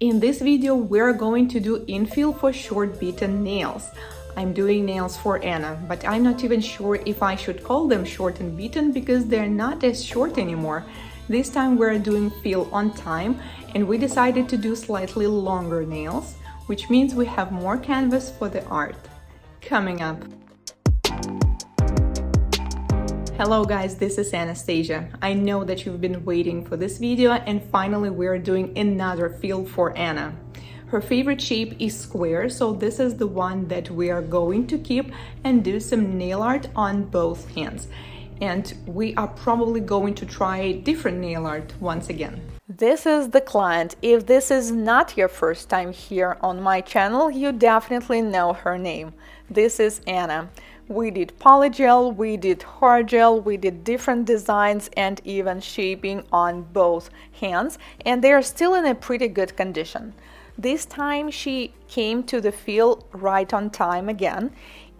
In this video, we're going to do infill for short bitten nails. I'm doing nails for Anna, but I'm not even sure if I should call them short and bitten because they're not as short anymore. This time we're doing fill on time and we decided to do slightly longer nails, which means we have more canvas for the art. Coming up. Hello guys, this is Anastasia. I know that you've been waiting for this video and finally we're doing another fill for Anna. Her favorite shape is square, so this is the one that we are going to keep and do some nail art on both hands. And we are probably going to try different nail art once again. This is the client. If this is not your first time here on my channel, you definitely know her name. This is Anna. We did polygel, we did hard gel, we did different designs and even shaping on both hands, and they are still in a pretty good condition. This time she came to the fill right on time again.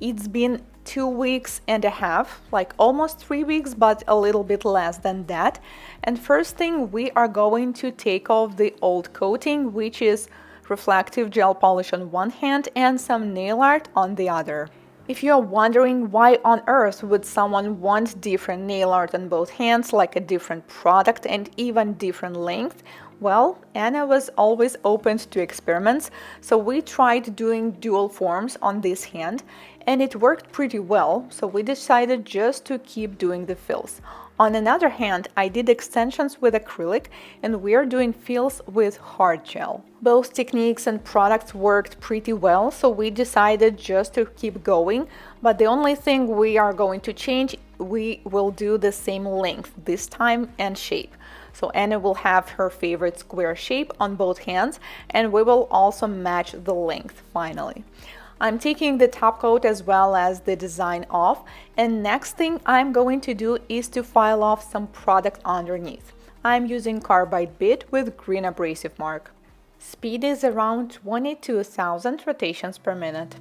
It's been 2 weeks and a half, like almost 3 weeks, but a little bit less than that. And first thing, we are going to take off the old coating, which is reflective gel polish on one hand and some nail art on the other. If you're wondering why on earth would someone want different nail art on both hands, like a different product and even different length, well, Anna was always open to experiments, so we tried doing dual forms on this hand and it worked pretty well, so we decided just to keep doing the fills. On another hand, I did extensions with acrylic and we're doing fills with hard gel. Both techniques and products worked pretty well, so we decided just to keep going, but the only thing we are going to change, we will do the same length this time and shape. So Anna will have her favorite square shape on both hands and we will also match the length finally. I'm taking the top coat as well as the design off, and next thing I'm going to do is to file off some product underneath. I'm using carbide bit with green abrasive mark. Speed is around 22,000 rotations per minute.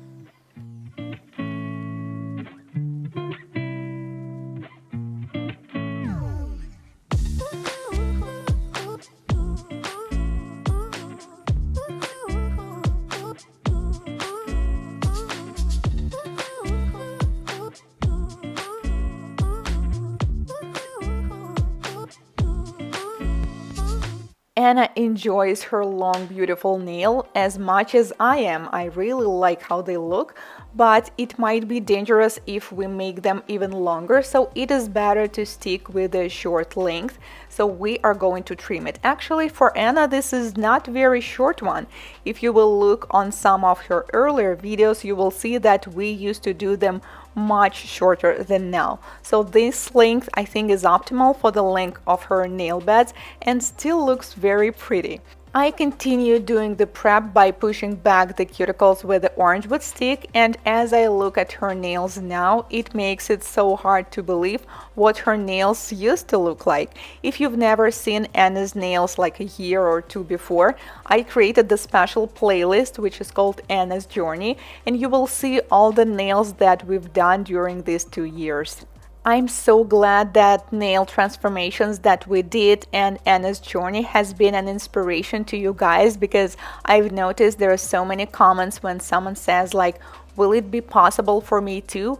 Anna enjoys her long, beautiful nail as much as I am. I really like how they look, but it might be dangerous if we make them even longer, so it is better to stick with a short length. So we are going to trim it. Actually, for Anna, this is not very short one. If you will look on some of her earlier videos, you will see that we used to do them much shorter than now. So this length I think is optimal for the length of her nail beds and still looks very pretty. I continue doing the prep by pushing back the cuticles with the orange wood stick, and as I look at her nails now, it makes it so hard to believe what her nails used to look like. If you've never seen Anna's nails like a year or two before, I created the special playlist which is called Anna's Journey, and you will see all the nails that we've done during these 2 years. I'm so glad that nail transformations that we did and Anna's journey has been an inspiration to you guys, because I've noticed there are so many comments when someone says like, will it be possible for me too?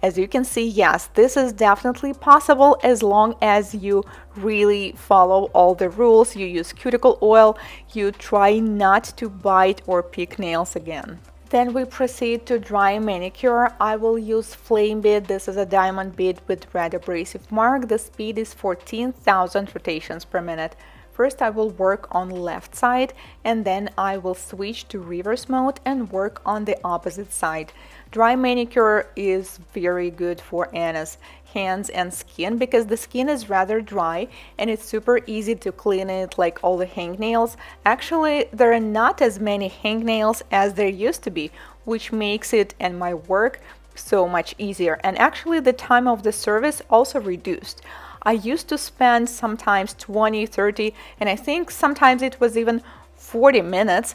As you can see, yes, this is definitely possible as long as you really follow all the rules, you use cuticle oil, you try not to bite or pick nails again. Then we proceed to dry manicure. I will use flame bit. This is a diamond bit with red abrasive mark. The speed is 14,000 rotations per minute. First I will work on left side and then I will switch to reverse mode and work on the opposite side. Dry manicure is very good for Anna's hands and skin because the skin is rather dry and it's super easy to clean it like all the hangnails. Actually, there are not as many hangnails as there used to be, which makes it and my work so much easier. And actually the time of the service also reduced. I used to spend sometimes 20, 30, and I think sometimes it was even 40 minutes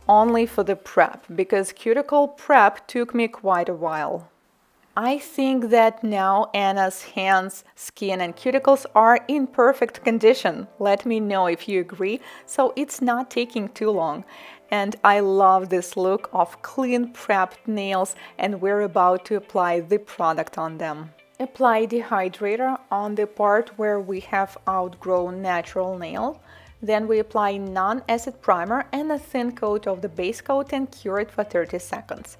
only for the prep, because cuticle prep took me quite a while. I think that now Anna's hands, skin and cuticles are in perfect condition. Let me know if you agree, so it's not taking too long. And I love this look of clean prepped nails, and we're about to apply the product on them. Apply dehydrator on the part where we have outgrown natural nail. Then we apply non-acid primer and a thin coat of the base coat and cure it for 30 seconds.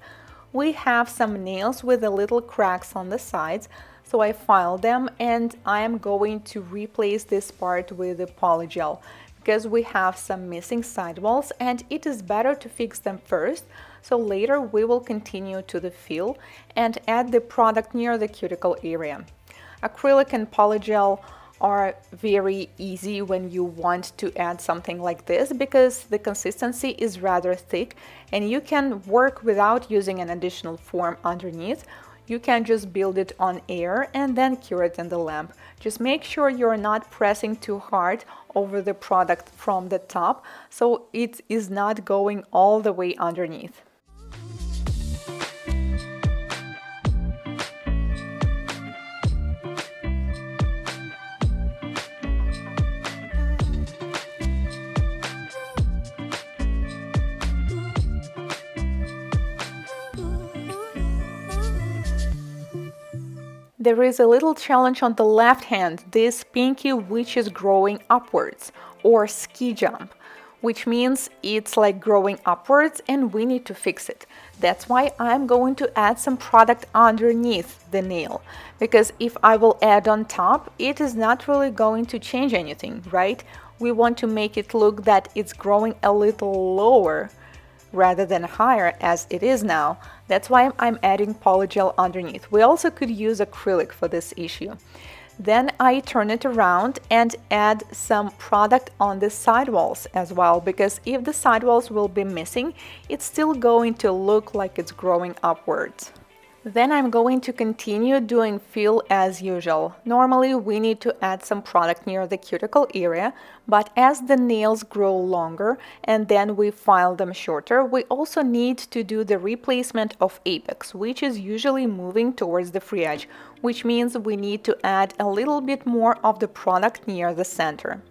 We have some nails with a little cracks on the sides, so I filed them and I am going to replace this part with the Polygel because we have some missing sidewalls and it is better to fix them first, so later we will continue to the fill and add the product near the cuticle area. Acrylic and Polygel are very easy when you want to add something like this because the consistency is rather thick and you can work without using an additional form underneath. You can just build it on air and then cure it in the lamp. Just make sure you're not pressing too hard over the product from the top so it is not going all the way underneath. There is a little challenge on the left hand, this pinky which is growing upwards, or ski jump, which means it's like growing upwards and we need to fix it. That's why I'm going to add some product underneath the nail, because if I will add on top, it is not really going to change anything, right? We want to make it look that it's growing a little lower rather than higher as it is now. That's why I'm adding Polygel underneath. We also could use acrylic for this issue. Then I turn it around and add some product on the sidewalls as well, because if the sidewalls will be missing, it's still going to look like it's growing upwards. Then I'm going to continue doing fill as usual. Normally we need to add some product near the cuticle area, but as the nails grow longer and then we file them shorter, we also need to do the replacement of apex, which is usually moving towards the free edge, which means we need to add a little bit more of the product near the center.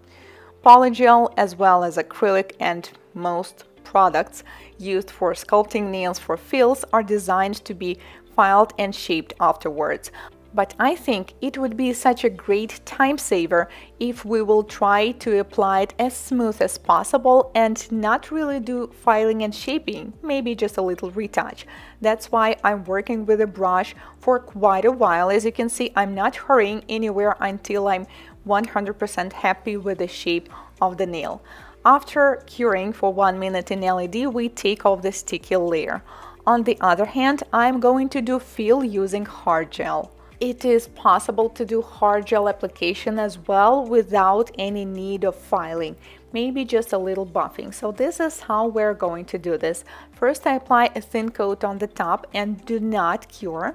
Polygel as well as acrylic and most products used for sculpting nails for fills are designed to be filed and shaped afterwards. But I think it would be such a great time saver if we will try to apply it as smooth as possible and not really do filing and shaping, maybe just a little retouch. That's why I'm working with a brush for quite a while. As you can see, I'm not hurrying anywhere until I'm 100% happy with the shape of the nail. After curing for 1 minute in LED, we take off the sticky layer. On the other hand, I'm going to do fill using hard gel. It is possible to do hard gel application as well without any need of filing, maybe just a little buffing. So this is how we're going to do this. First I apply a thin coat on the top and do not cure.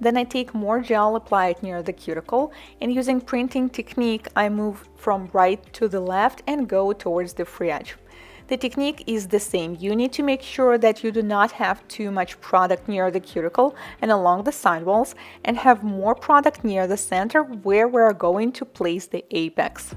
Then I take more gel, apply it near the cuticle, and using printing technique I move from right to the left and go towards the free edge. The technique is the same. You need to make sure that you do not have too much product near the cuticle and along the sidewalls, and have more product near the center where we are going to place the apex.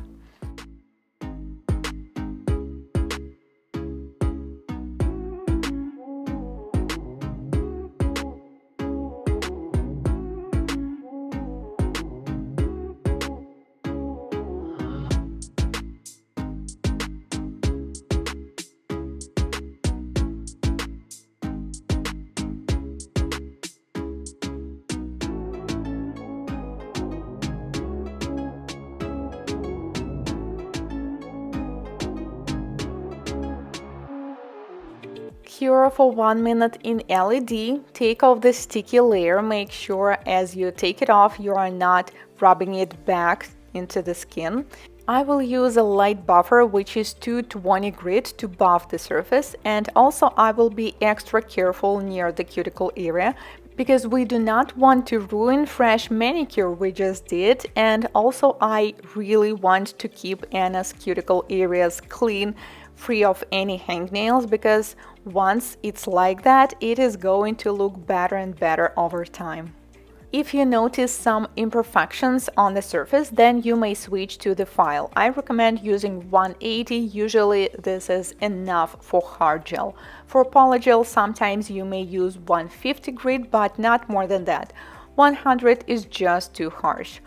Cure for 1 minute in LED, take off the sticky layer, make sure as you take it off you are not rubbing it back into the skin. I will use a light buffer which is 220 grit to buff the surface, and also I will be extra careful near the cuticle area because we do not want to ruin fresh manicure we just did, and also I really want to keep Anna's cuticle areas clean, free of any hangnails, because once it's like that, it is going to look better and better over time. If you notice some imperfections on the surface, then you may switch to the file. I recommend using 180. Usually this is enough for hard gel. For polygel, sometimes you may use 150 grit, but not more than that. 100 is just too harsh.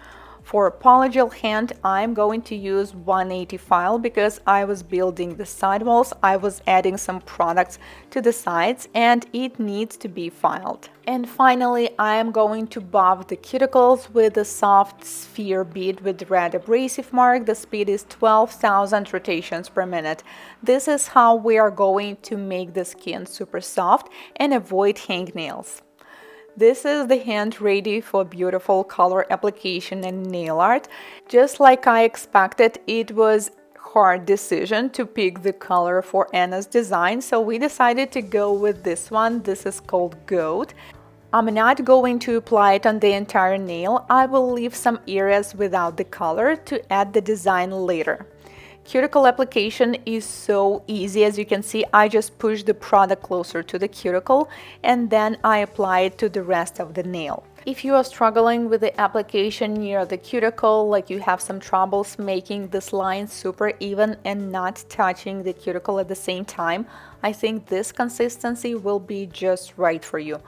For polygel hand, I'm going to use 180 file because I was building the sidewalls. I was adding some products to the sides and it needs to be filed. And finally, I am going to buff the cuticles with a soft sphere bead with red abrasive mark. The speed is 12,000 rotations per minute. This is how we are going to make the skin super soft and avoid hangnails. This is the hand ready for beautiful color application and nail art. Just like I expected, it was hard decision to pick the color for Anna's design, so we decided to go with this one. This is called Goat. I'm not going to apply it on the entire nail. I will leave some areas without the color to add the design later. Cuticle application is so easy. As you can see, I just push the product closer to the cuticle and then I apply it to the rest of the nail. If you are struggling with the application near the cuticle, like you have some troubles making this line super even and not touching the cuticle at the same time, I think this consistency will be just right for you.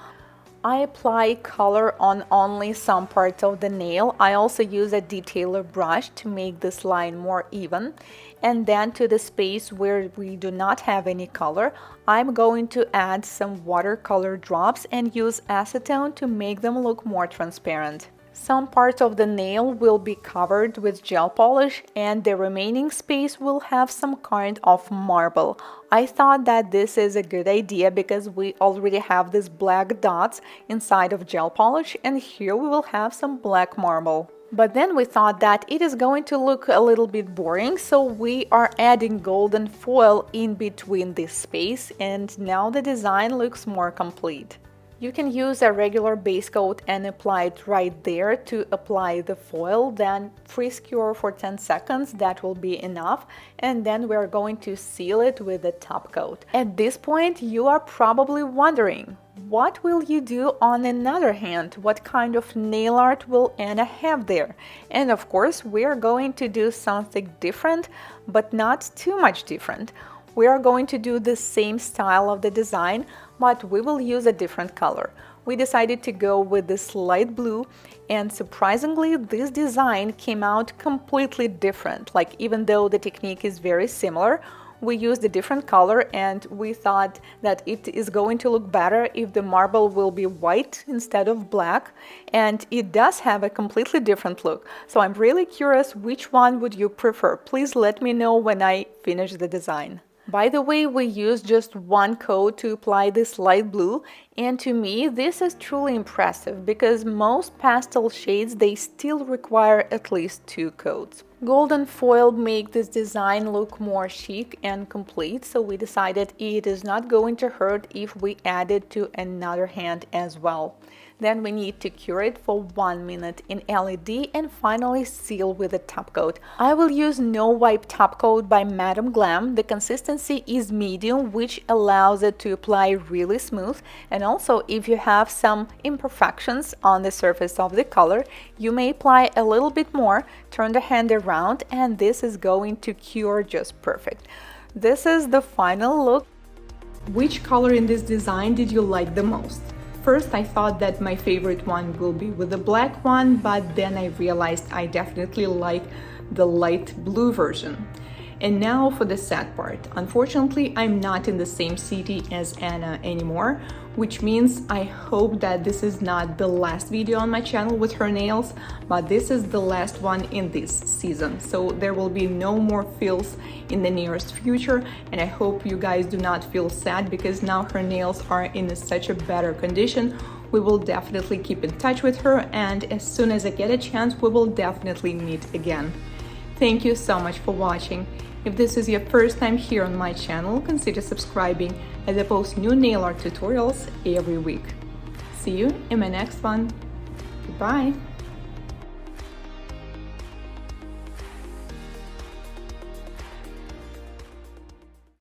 I apply color on only some parts of the nail. I also use a detailer brush to make this line more even. And then to the space where we do not have any color, I'm going to add some watercolor drops and use acetone to make them look more transparent. Some parts of the nail will be covered with gel polish and the remaining space will have some kind of marble. I thought that this is a good idea because we already have these black dots inside of gel polish and here we will have some black marble. But then we thought that it is going to look a little bit boring, so we are adding golden foil in between this space and now the design looks more complete. You can use a regular base coat and apply it right there to apply the foil, then freeze cure for 10 seconds, that will be enough, and then we're going to seal it with the top coat. At this point, you are probably wondering, what will you do on another hand? What kind of nail art will Anna have there? And of course, we are going to do something different, but not too much different. We are going to do the same style of the design, but we will use a different color. We decided to go with this light blue, and surprisingly, this design came out completely different. Like, even though the technique is very similar, we used a different color and we thought that it is going to look better if the marble will be white instead of black, and it does have a completely different look. So I'm really curious, which one would you prefer? Please let me know when I finish the design. By the way, we used just one coat to apply this light blue, and to me this is truly impressive because most pastel shades, they still require at least 2 coats. Golden foil make this design look more chic and complete, so we decided it is not going to hurt if we add it to another hand as well. Then we need to cure it for 1 minute in LED and finally seal with a top coat. I will use No Wipe top coat by Madame Glam. The consistency is medium, which allows it to apply really smooth, and also if you have some imperfections on the surface of the color, you may apply a little bit more, turn the hand around, and this is going to cure just perfect. This is the final look. Which color in this design did you like the most? First, I thought that my favorite one will be with the black one, but then I realized I definitely like the light blue version. And now for the sad part. Unfortunately, I'm not in the same city as Anna anymore, which means I hope that this is not the last video on my channel with her nails, but this is the last one in this season. So there will be no more fills in the nearest future, and I hope you guys do not feel sad because now her nails are in such a better condition. We will definitely keep in touch with her, and as soon as I get a chance, we will definitely meet again. Thank you so much for watching. If this is your first time here on my channel, consider subscribing as I post new nail art tutorials every week. See you in my next one. Goodbye!